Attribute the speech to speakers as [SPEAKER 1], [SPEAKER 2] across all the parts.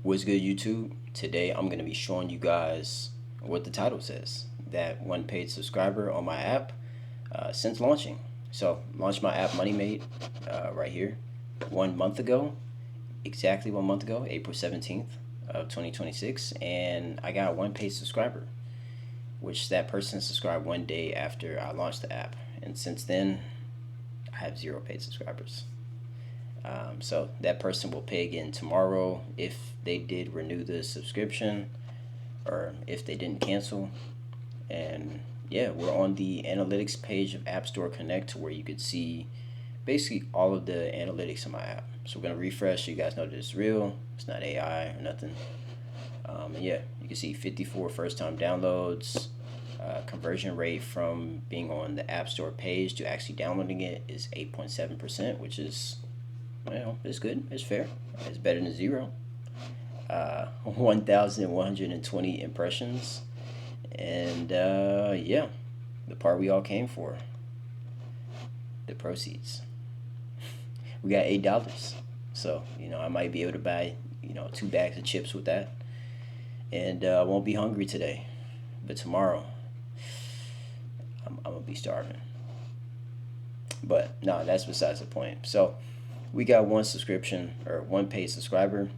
[SPEAKER 1] What's good, YouTube? Today I'm going to be showing you guys what the title says. That one paid subscriber on my app since launching. So, launched my app MoneyMate right here 1 month ago, exactly 1 month ago, April 17th of 2026. And I got one paid subscriber, which that person subscribed 1 day after I launched the app. And since then, I have zero paid subscribers. So that person will pay again tomorrow if they did renew the subscription or if they didn't cancel. And yeah, we're on the analytics page of App Store Connect where you could see basically all of the analytics of my app. So we're going to refresh so you guys know that it's real. It's not AI or nothing. And yeah, you can see 54 first time downloads. Conversion rate from being on the App Store page to actually downloading it is 8.7%, which is, it's good. It's fair. It's better than zero. 1,120 impressions. And yeah, the part we all came for, the proceeds. We got $8. So, I might be able to buy, 2 bags of chips with that. And I won't be hungry today. But tomorrow, I'm going to be starving. But no, that's besides the point. So, we got one subscription or one paid subscriber.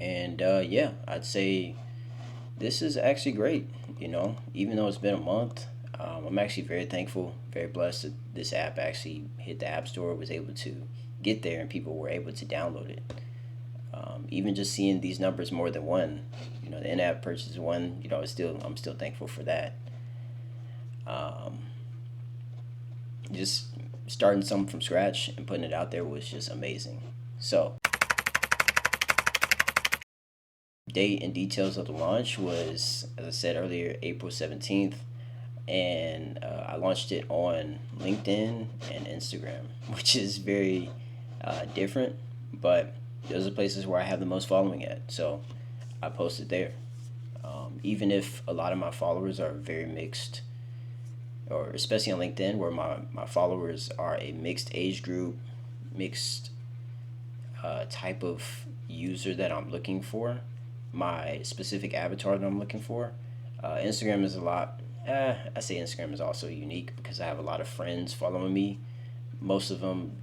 [SPEAKER 1] And yeah, I'd say this is actually great. Even though it's been a month, I'm actually very thankful, very blessed that this app actually hit the App Store, was able to get there, and people were able to download it. Even just seeing these numbers more than one, the in-app purchase one, I'm still thankful for that. Just starting something from scratch and putting it out there was just amazing. So, date and details of the launch was, as I said earlier, April 17th. And I launched it on LinkedIn and Instagram, which is very different, but those are places where I have the most following at. So I posted there. Even if a lot of my followers are very mixed, or especially on LinkedIn, where my followers are a mixed age group, mixed type of user that I'm looking for, my specific avatar that I'm looking for. Instagram is a lot. I say Instagram is also unique because I have a lot of friends following me. Most of them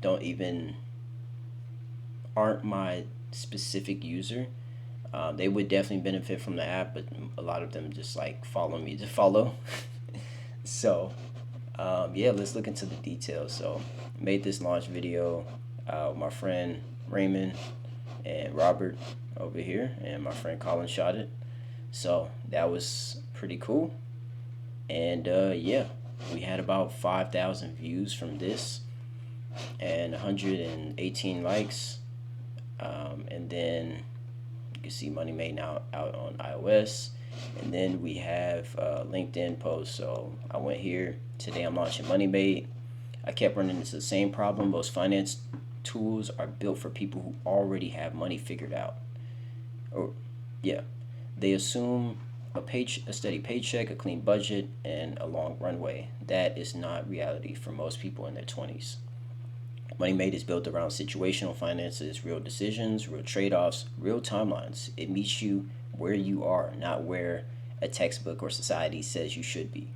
[SPEAKER 1] aren't my specific user. They would definitely benefit from the app, but a lot of them just like follow me to follow. So, yeah, let's look into the details. So, made this launch video. My friend Raymond and Robert over here, and my friend Colin shot it. So that was pretty cool. And yeah, we had about 5,000 views from this and 118 likes. And then you can see Money Made now out on iOS. And then we have LinkedIn posts. So I went here. Today I'm launching Money Made. I kept running into the same problem. Most finance tools are built for people who already have money figured out. Or, yeah, they assume a steady paycheck, a clean budget, and a long runway. That is not reality for most people in their 20s. Money Made is built around situational finances, real decisions, real trade-offs, real timelines. It meets you where you are, not where a textbook or society says you should be.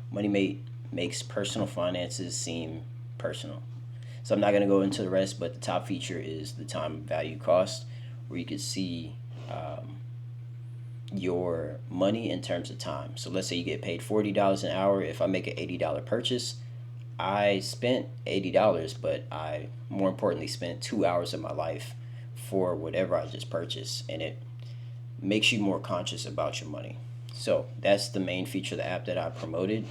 [SPEAKER 1] Money Made makes personal finances seem personal. So I'm not going to go into the rest, but the top feature is the time value cost, where you can see your money in terms of time. So let's say you get paid $40 an hour. If I make an $80 purchase, I spent $80, but I more importantly spent 2 hours of my life for whatever I just purchased, and it makes you more conscious about your money. So that's the main feature of the app that I promoted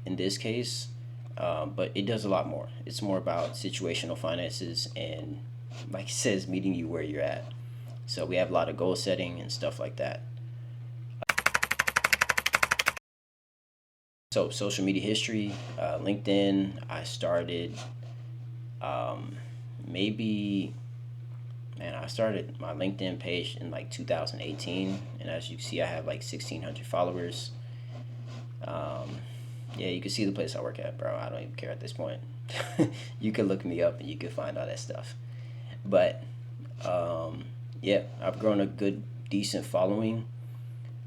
[SPEAKER 1] in this case. But it does a lot more. It's more about situational finances and, like it says, meeting you where you're at. So we have a lot of goal setting and stuff like that. So social media history, LinkedIn, I started maybe, man, I started my LinkedIn page in like 2018. And as you can see, I have like 1,600 followers. Yeah, you can see the place I work at, bro. I don't even care at this point. You can look me up and you can find all that stuff. But yeah, I've grown a good, decent following.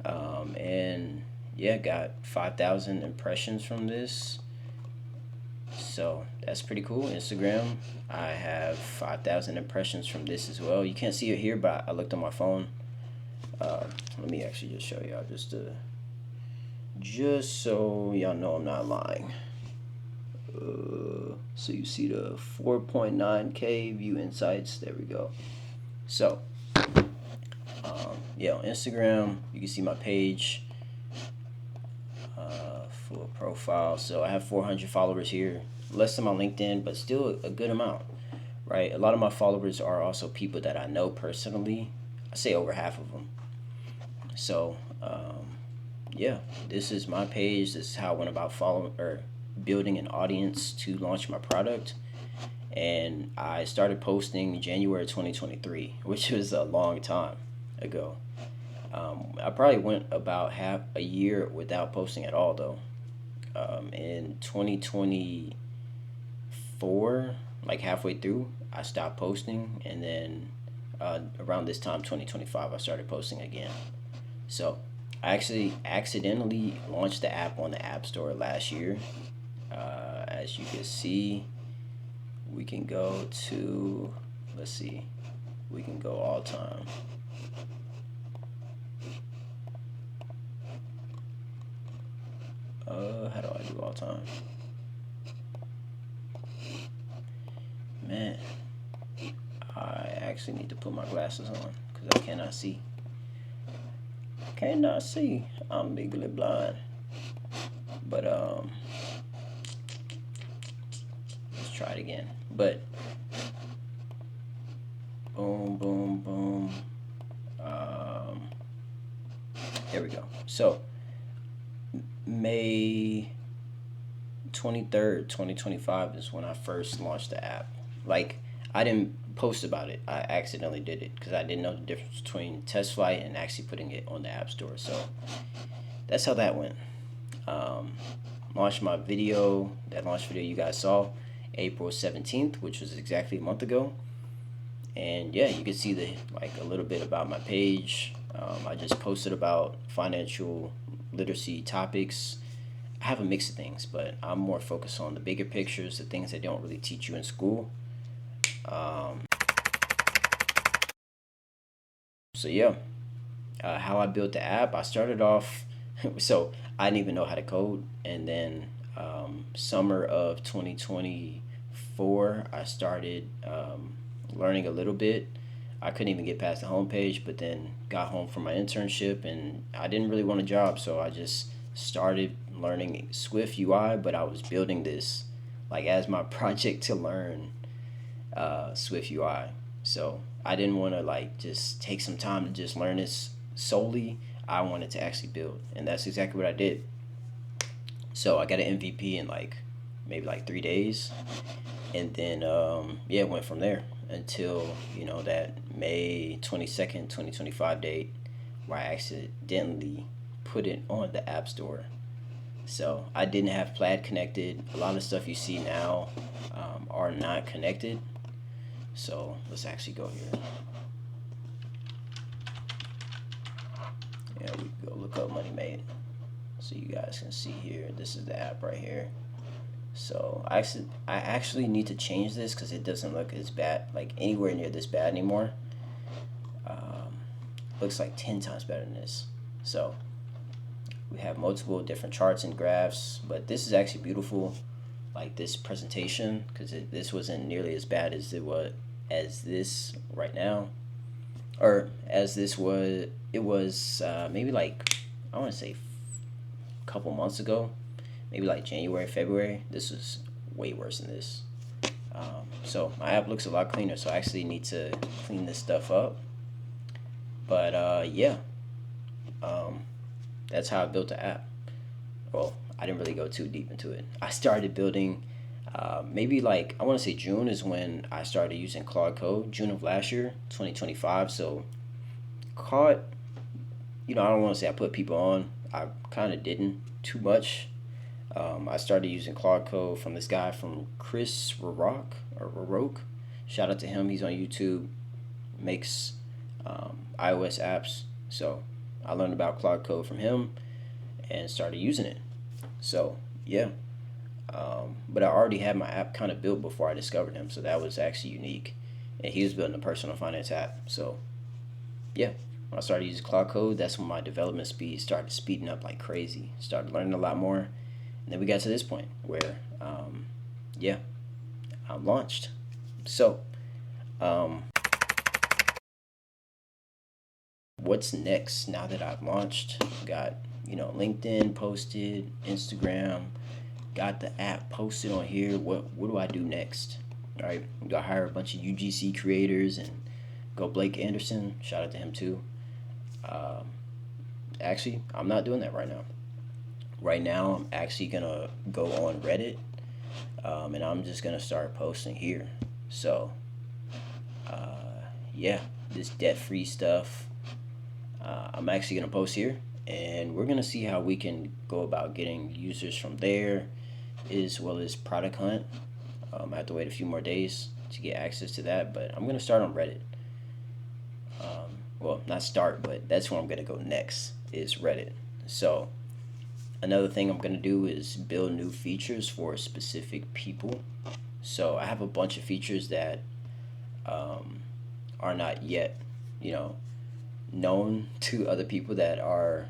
[SPEAKER 1] And yeah, got 5,000 impressions from this. So that's pretty cool. Instagram, I have 5,000 impressions from this as well. You can't see it here, but I looked on my phone. Uh, Let me actually just show y'all just so y'all know I'm not lying. So you see the 4.9K view insights. There we go. So yeah, on Instagram, you can see my page, full profile. So I have 400 followers here, less than my LinkedIn, but still a good amount, right? A lot of my followers are also people that I know personally. I say over half of them. So yeah, this is my page. This is how I went about following or building an audience to launch my product. And I started posting January 2023, which was a long time ago. I probably went about half a year without posting at all, though. In 2024, like halfway through, I stopped posting, and then around this time, 2025, I started posting again. So I actually accidentally launched the app on the App Store last year. As you can see, we can go to, let's see, we can go all time. How do I do all time? Man, I actually need to put my glasses on because I cannot see. Cannot see. I'm legally blind. But let's try it again. But boom, boom, boom. There we go. So May 23rd, 2025 is when I first launched the app. Like, I didn't post about it. I accidentally did it because I didn't know the difference between test flight and actually putting it on the App Store. So that's how that went. Um, Launched my video, that launch video you guys saw, April 17th, which was exactly a month ago. And yeah, you can see a little bit about my page. I just posted about financial literacy topics. I have a mix of things, but I'm more focused on the bigger pictures, the things they don't really teach you in school. Um, so yeah, how I built the app. I started off, so I didn't even know how to code, and then summer of 2024, I started learning a little bit. I couldn't even get past the homepage, but then got home from my internship, and I didn't really want a job, so I just started learning Swift UI. But I was building this like as my project to learn Swift UI. So I didn't want to like just take some time to just learn this solely. I wanted to actually build, and that's exactly what I did. So I got an MVP in like maybe like 3 days, and then yeah, went from there until that May 22nd, 2025 date, where I accidentally put it on the App Store. So I didn't have Plaid connected. A lot of stuff you see now are not connected. So let's actually go here. Yeah, we can go look up Money Made, so you guys can see here. This is the app right here. So I actually need to change this because it doesn't look as bad, like anywhere near this bad anymore. Um, Looks like 10 times better than this. So we have multiple different charts and graphs, but this is actually beautiful, like this presentation, because this wasn't nearly as bad as this right now, or as this was. It was maybe like, I want to say a couple months ago, maybe like January, February. This was way worse than this. So my app looks a lot cleaner. So I actually need to clean this stuff up. But yeah, um, that's how I built the app. Well, I didn't really go too deep into it. I started building maybe like, I want to say June is when I started using Claude Code. June of last year, 2025. So Claude, I don't want to say I put people on. I kind of didn't too much. I started using Claude Code from this guy from Chris Rock or Roque. Shout out to him. He's on YouTube. Makes iOS apps. So I learned about Cloud Code from him and started using it. So yeah, but I already had my app kind of built before I discovered him, so that was actually unique. And he was building a personal finance app. So yeah, when I started using Cloud Code, that's when my development speed started speeding up like crazy. Started learning a lot more, and then we got to this point where, yeah, I'm launched. So, um, what's next now that I've launched? Got LinkedIn posted, Instagram, got the app posted on here. What do I do next? All right, do I hire a bunch of UGC creators and go Blake Anderson? Shout out to him too. Um, Actually, I'm not doing that right now. Right now, I'm actually gonna go on Reddit, and I'm just gonna start posting here. So, yeah, this debt-free stuff. I'm actually gonna post here, and we're gonna see how we can go about getting users from there, as well as Product Hunt. I have to wait a few more days to get access to that, but I'm gonna start on Reddit. Well, not start, but that's where I'm gonna go next is Reddit. So another thing I'm gonna do is build new features for specific people. So I have a bunch of features that um, are not yet, you know, known to other people that are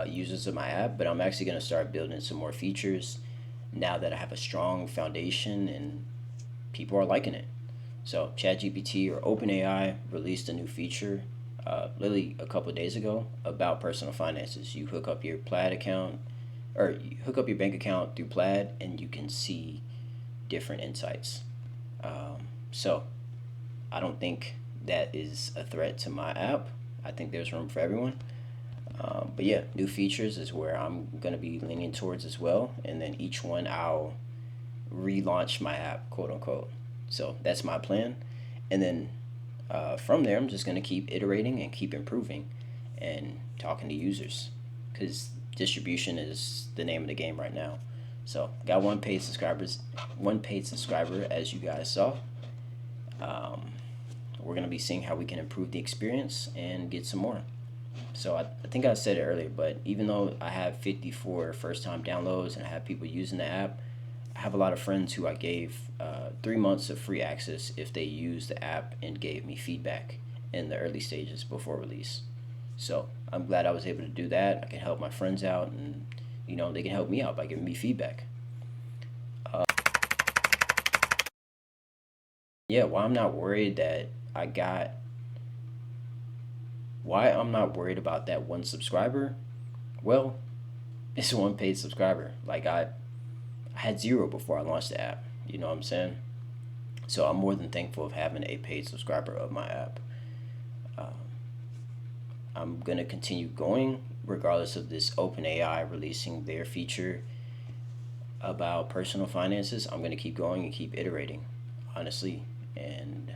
[SPEAKER 1] users of my app, but I'm actually gonna start building some more features now that I have a strong foundation and people are liking it. So ChatGPT or OpenAI released a new feature literally a couple of days ago about personal finances. You hook up your Plaid account or you hook up your bank account through Plaid and you can see different insights. So I don't think that is a threat to my app. I think there's room for everyone. But yeah, new features is where I'm going to be leaning towards as well. And then each one I'll relaunch my app, quote unquote. So that's my plan. And then from there, I'm just going to keep iterating and keep improving and talking to users because distribution is the name of the game right now. So got one paid subscriber as you guys saw. Um, we're going to be seeing how we can improve the experience and get some more. So I think I said it earlier, but even though I have 54 first time downloads and I have people using the app, I have a lot of friends who I gave 3 months of free access if they used the app and gave me feedback in the early stages before release. So I'm glad I was able to do that. I can help my friends out, and they can help me out by giving me feedback. Uh, yeah, I got why I'm not worried about that one subscriber. Well, it's one paid subscriber. Like I had zero before I launched the app. You know what I'm saying? So I'm more than thankful of having a paid subscriber of my app. Um, I'm gonna continue going regardless of this OpenAI releasing their feature about personal finances. I'm gonna keep going and keep iterating, honestly. And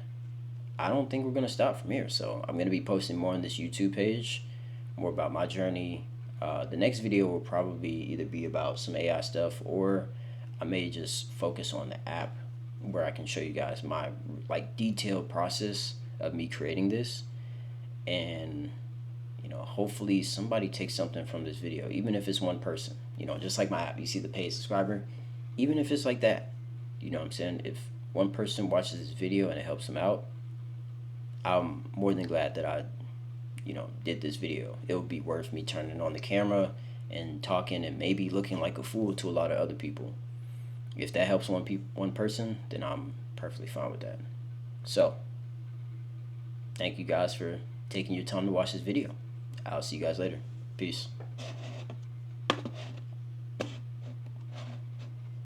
[SPEAKER 1] I don't think we're gonna stop from here. So I'm gonna be posting more on this YouTube page, more about my journey. The next video will probably either be about some AI stuff or I may just focus on the app where I can show you guys my like detailed process of me creating this and hopefully somebody takes something from this video even if it's one person, just like my app you see the paid subscriber, even if it's like that, what I'm saying, if one person watches this video and it helps them out, I'm more than glad that I did this video. It would be worth me turning on the camera and talking and maybe looking like a fool to a lot of other people. If that helps one person, then I'm perfectly fine with that. So, thank you guys for taking your time to watch this video. I'll see you guys later. Peace.